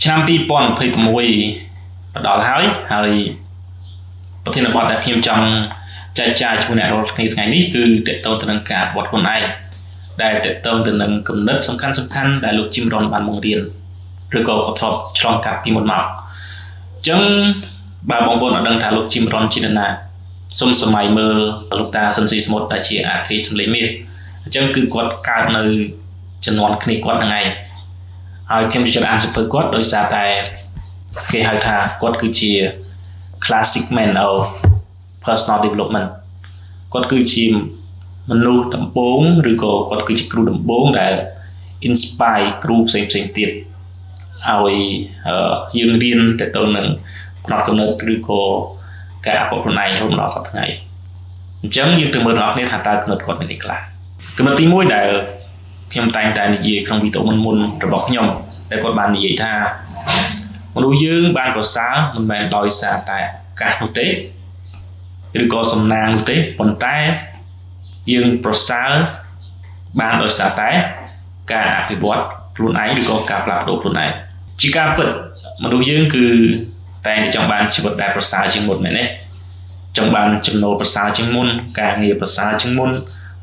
ឆ្នាំ2026បដល់ហើយប្រធានបទដែលខ្ញុំចង់ចែកចាយជាមួយអ្នករាល់ថ្ងៃនេះគឺតកតទៅនឹងការបត់ខ្លួនឯងដែលតកតទៅនឹងគំនិតសំខាន់ដែលលោក Jim Rohn បានបង្រៀនឬក៏គាត់ធ្លាប់ឆ្លងកាត់ពីមុនមកអញ្ចឹងបើបងប្អូនអត់ដឹងថាលោក Jim Rohn ជានរណាសុំសម័យមើលលោកតាសិនស៊ីស្មុតដែលជាអធិសម្លេងមាសអញ្ចឹងគឺគាត់កើតនៅជំនាន់គ្នាគាត់ហ្នឹងឯងហើយខ្ញុំចូលចិត្តអានសៀវភៅគាត់ដោយសារតែគេហៅថាគាត់គឺជា classic man of personal development គាត់គឺជាមនុស្សដំបូងឬក៏គាត់គឺជាគ្រូដំបូងដែល inspire គ្រូផ្សេងទៀតឲ្យយើងរៀនទៅនឹងផ្នត់គំនិតឬក៏ការអភិវឌ្ឍខ្លួនឯងរហូតដល់សប្តាហ៍ថ្ងៃអញ្ចឹងយើងទៅមើលដល់គ្នាថាតើគំនិតគាត់មានអីខ្លះគំនិតទី1ដែលខ្ញុំតែងតែនិយាយក្នុងវីដេអូមុនរបស់ខ្ញុំដែលគាត់បាននិយាយថាមនុស្សយើងបានប្រសើរមិនមែនដោយសារតែឱកាសនោះទេឬក៏សំណាងនោះទេប៉ុន្តែយើងប្រសើរបានដោយសារតែការអភិវឌ្ឍខ្លួនឯងឬក៏ការផ្លាស់ប្ដូរខ្លួនឯងជាការពិតមនុស្សយើងគឺតែងតែចង់បានជីវិតដែលប្រសើរជាងមុនមែនទេចង់បានចំណូលប្រសើរជាងមុនការងារប្រសើរជាងមុន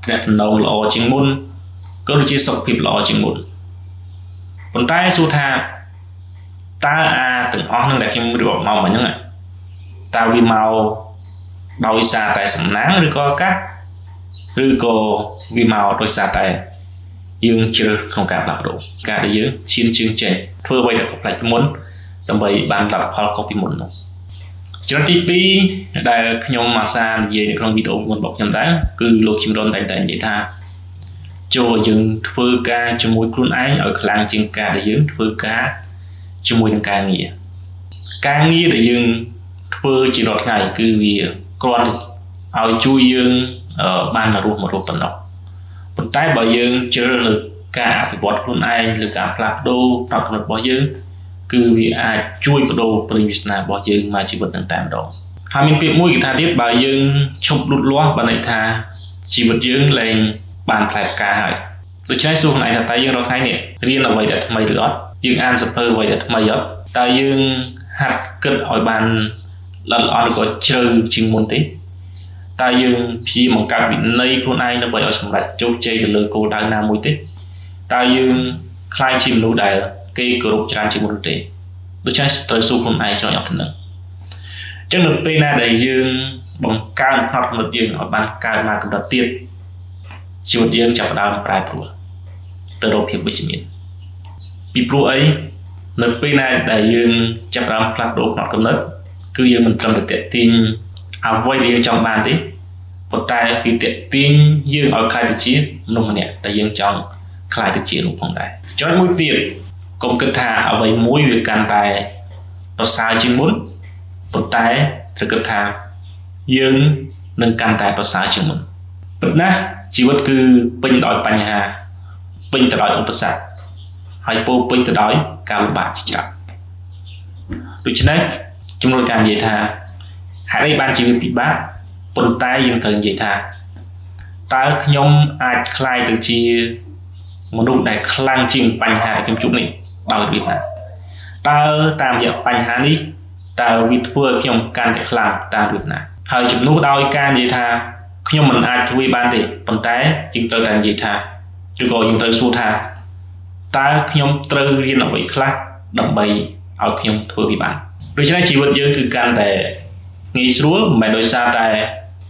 ទំនាក់ទំនងល្អជាងមុនក៏ដូចជាសុខភាពល្អជាងមុនប៉ុន្តែសួរថាតើទាំងអស់នឹងដែលខ្ញុំរៀបមកមិញហ្នឹងតើវាមកដោយសារតែសំណាងឬក៏ឱកាសឬក៏វាមកដោយសារតែយើងជ្រើសក្នុងការផ្លាស់ប្ដូរការដែលយើងឈានជើងចេញធ្វើអ្វីដែលខុសប្លែកពីមុនដើម្បីបានលទ្ធផលខុសពីមុននោះចំណុចទី2ដែលខ្ញុំអាសានិយាយនៅក្នុងវីដេអូមុនរបស់ខ្ញុំដែរគឺលោក Jim Rohn តែងតែនិយាយថាចូលយើងធ្វើការជាមួយខ្លួនឯងឲ្យខ្លាំងជាងការដែលយើងធ្វើការជាមួយនឹងការងារដែលយើងធ្វើជារាល់ថ្ងៃគឺវាគ្រាន់តែឲ្យជួយយើងបានរស់ប៉ុណ្ណោះប៉ុន្តែបើយើងជ្រើសលើការអភិវឌ្ឍខ្លួនឯងឬការផ្លាស់ប្ដូរផ្នត់គំនិតរបស់យើងគឺវាអាចជួយបដូរព្រឹងវាសនារបស់យើងមកជីវិតនឹងតែម្ដងហើយមានពាក្យមួយគេថាទៀតបើយើងឈប់លូតលាស់បានន័យថាជីវិតយើងលែងបានផ្លែផ្កាហើយដូច្នេះសួរខ្លួនឯងថាតើយើងរាល់ថ្ងៃនេះរៀនអ្វីដែលថ្មីឬអត់យើងអានសៀវភៅអ្វីដែលថ្មីអត់តើយើងហាត់គិតឲ្យបានល្អិតល្អន់ឬក៏ជ្រៅជាងមុនទេតើយើងព្យាយាមបង្កើតវិន័យខ្លួនឯងដើម្បីឲ្យសម្រេចជោគជ័យទៅលើគោលដៅណាមួយទេតើយើងខ្លាចជាមនុស្សដែលគេគោរពច្រើនជាងមុនទេដូច្នេះត្រូវសួរខ្លួនឯងចំណុចទៅនឹងអញ្ចឹងនៅពេលណាដែលយើងបង្កើនផ្នត់គំនិតយើងឲ្យបានកើនមកកម្រិតទៀតជីវិតយើងចាប់ផ្ដើមប្រែប្រួលទៅរកភាពវិជ្ជមានពីព្រោះអីនៅពេលណាដែលយើងចាប់ផ្ដើមផ្លាស់ប្ដូរផ្នត់គំនិតគឺយើងមិនត្រឹមតែទាក់ទាញអ្វីដែលយើងចង់បានទេប៉ុន្តែវាទាក់ទាញយើងឲ្យខ្លាយទៅជាមនុស្សម្នាក់ដែលយើងចង់ខ្លាយទៅជានោះផងដែរចំណុចមួយទៀតកុំគិតថាអ្វីមួយវាកាន់តែប្រសើរជាងមុនប៉ុន្តែត្រូវគិតថាយើងនឹងកាន់តែប្រសើរជាងមុនពិតណាស់ជីវិតគឺពេញដោយបញ្ហាពេញទៅដោយឧបសគ្គហើយពោពេញទៅដោយការលំបាកជាច្រើនដូច្នេះជំនួយការនិយាយថាហេតុអីបានជីវិតពិបាកប៉ុន្តែយើងត្រូវនិយាយថាតើខ្ញុំអាចក្លាយទៅជាមនុស្សដែលខ្លាំងជាងបញ្ហាដែលខ្ញុំជួបនេះដោយរបៀបណាតើតាមរយៈបញ្ហានេះតើវាធ្វើឲ្យខ្ញុំកាន់តែខ្លាំងតាមរបៀបណាហើយជំនួសដោយការនិយាយថាខ្ញុំមិនអាចធ្វើបានទេប៉ុន្តែយើងត្រូវតែនិយាយថាឬក៏យើងត្រូវសួរថាតើខ្ញុំត្រូវរៀនអ្វីខ្លះដើម្បីឲ្យខ្ញុំធ្វើវាបានដូច្នេះជីវិតយើងគឺកាន់តែងាយស្រួលមិនមែនដោយសារតែ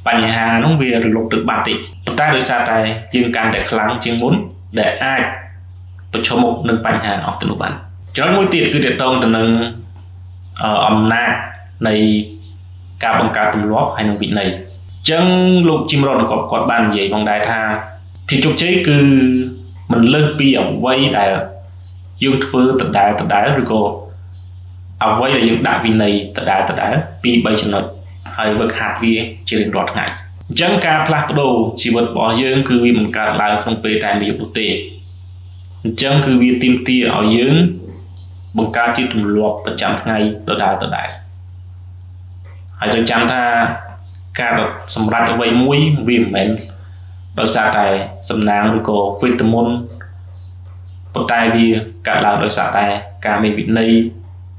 បញ្ហានោះវារលត់ទៅបាត់ទេប៉ុន្តែដោយសារតែយើងកាន់តែខ្លាំងជាងមុនដែលអាចប្រឈមមុខនឹងបញ្ហាអស់ទៅនោះបានចំណុចមួយទៀតគឺទាក់ទងទៅនឹងអំណាចនៃការបង្កើតទម្លាប់ហើយនិងវិន័យអញ្ចឹងលោក Jim Rohn គាត់បាននិយាយផងដែរថាភាពជោគជ័យគឺមិនលើសពីអ្វីដែលយើងធ្វើដដែលឬក៏អ្វីដែលយើងដាក់វិន័យដដែលពី3ចំណុចហើយវឹកហាត់វាជារៀងរាល់ថ្ងៃអញ្ចឹងការផ្លាស់ប្ដូរជីវិតរបស់យើងគឺវាមិនកើតឡើងក្នុងពេលតែមួយយប់នោះទេអញ្ចឹងគឺវាទាមទារឲ្យយើងបង្កើតជាទម្លាប់ប្រចាំថ្ងៃដដែលហើយត្រូវចាំថាការសម្រេចអ្វីមួយវាមិនមែនដោយសារតែសំណាងឬក៏វិតមុនប៉ុន្តែវា កាត់ឡើងដោយសារតែការមានវិន័យ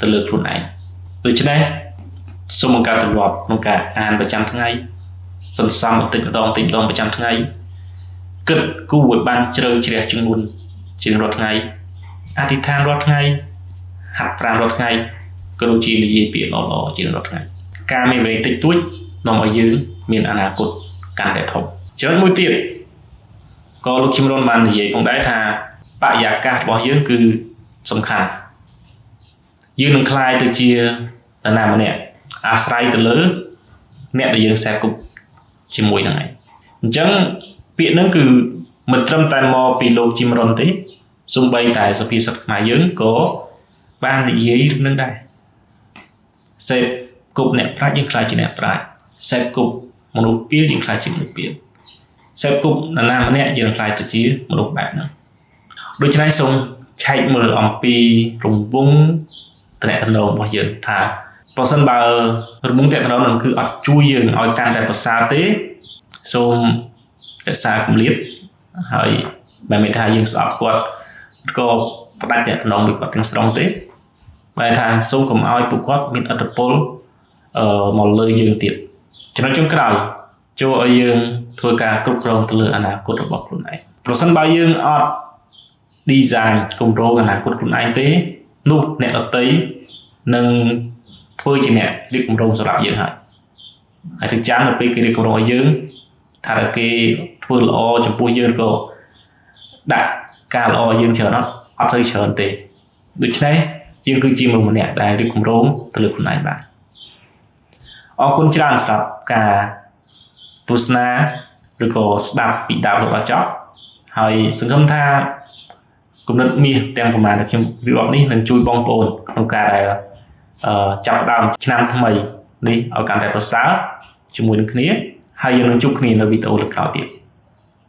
ទៅលើខ្លួនឯងដូច្នេះសូមបង្កើតទម្លាប់ក្នុងការអានប្រចាំថ្ងៃសន្សំបន្តិចម្ដងប្រចាំថ្ងៃគិតគូរឲ្យបានជ្រៅជ្រះជាងមុនជារាល់ថ្ងៃអធិដ្ឋានរាល់ថ្ងៃហាត់ប្រាណរាល់ថ្ងៃក៏ដូចជានិយាយពាក្យល្អៗជារាល់ថ្ងៃការមានវិន័យតិចតួចនាំឲ្យយើងមានអនាគតកាន់តែធំចំណុចមួយទៀតក៏លោកជំរនបាននិយាយផងដែរថាបរិយាកាសរបស់យើងគឺសំខាន់យើងនឹងក្លាយទៅជានរណាម្នាក់អាស្រ័យទៅលើអ្នកដែលយើងខ្សែគប់ជាមួយនឹងឯងអញ្ចឹងពាក្យហ្នឹងគឺមិនត្រឹមតែមកពីលោកជីមរុនទេសូម្បីតែសុភាសិតខ្មែរយើងក៏បាននិយាយនឹងដែរសេពគប់អ្នកប្រាជ្ញយើងខ្លាចជាអ្នកប្រាជ្ញសេពគប់មនុស្សពាលយើងខ្លាចជាមនុស្សពាលសេពគប់នរណាម្នាក់យើងខ្លាចទៅជាមនុស្សបែបហ្នឹងដូច្នេះសូមឆែកមើលអំពីរង្វង់តំណែងរបស់យើងថាប្រសិនបើរង្វង់តំណែងនឹងគឺអត់ជួយយើងឲ្យកាន់តែប្រសើរទេសូមរក្សាគម្លាតហើយបើមិនថាយើងស្អប់គាត់ក៏ផ្ដាច់តំណែងមួយគាត់ទាំងស្រុងទេបែរថាសូមកុំឲ្យពួកគាត់មានឥទ្ធិពលមកលើយើងទៀតចំណុចចុងក្រោយចូលឲ្យយើងធ្វើការគ្រប់គ្រងទៅលើអនាគតរបស់ខ្លួនឯងប្រសិនបើយើងអត់ design គម្រោងអនាគតខ្លួនឯងទេនោះអ្នកដទៃនឹងធ្វើជាអ្នករៀបគម្រោងសម្រាប់យើងហើយទៅចាំនៅពេលគេរៀបគម្រោងឲ្យយើងថាគេធ្វើល្អចំពោះយើងក៏ដាក់ការល្អយើងច្រើនអត់ទៅច្រើនទេដូច្នេះយើងគឺជាមនុស្សម្នាក់ដែលរៀបគម្រោងទៅលើខ្លួនឯងបានអរគុណច្រើនសម្រាប់ការទស្សនាឬក៏ស្ដាប់ពីដើមរហូតដល់ចប់ហើយសង្ឃឹមថាគំនិតមាសទាំងប្រមាណដែលខ្ញុំរៀបរាប់នេះនឹងជួយបងប្អូនក្នុងការដែលចាប់ផ្ដើមឆ្នាំថ្មីនេះឲ្យកាន់តែប្រសើរជាមួយនឹងគ្នាហើយយើងនឹងជួបគ្នានៅវីដេអូលើកក្រោយទៀត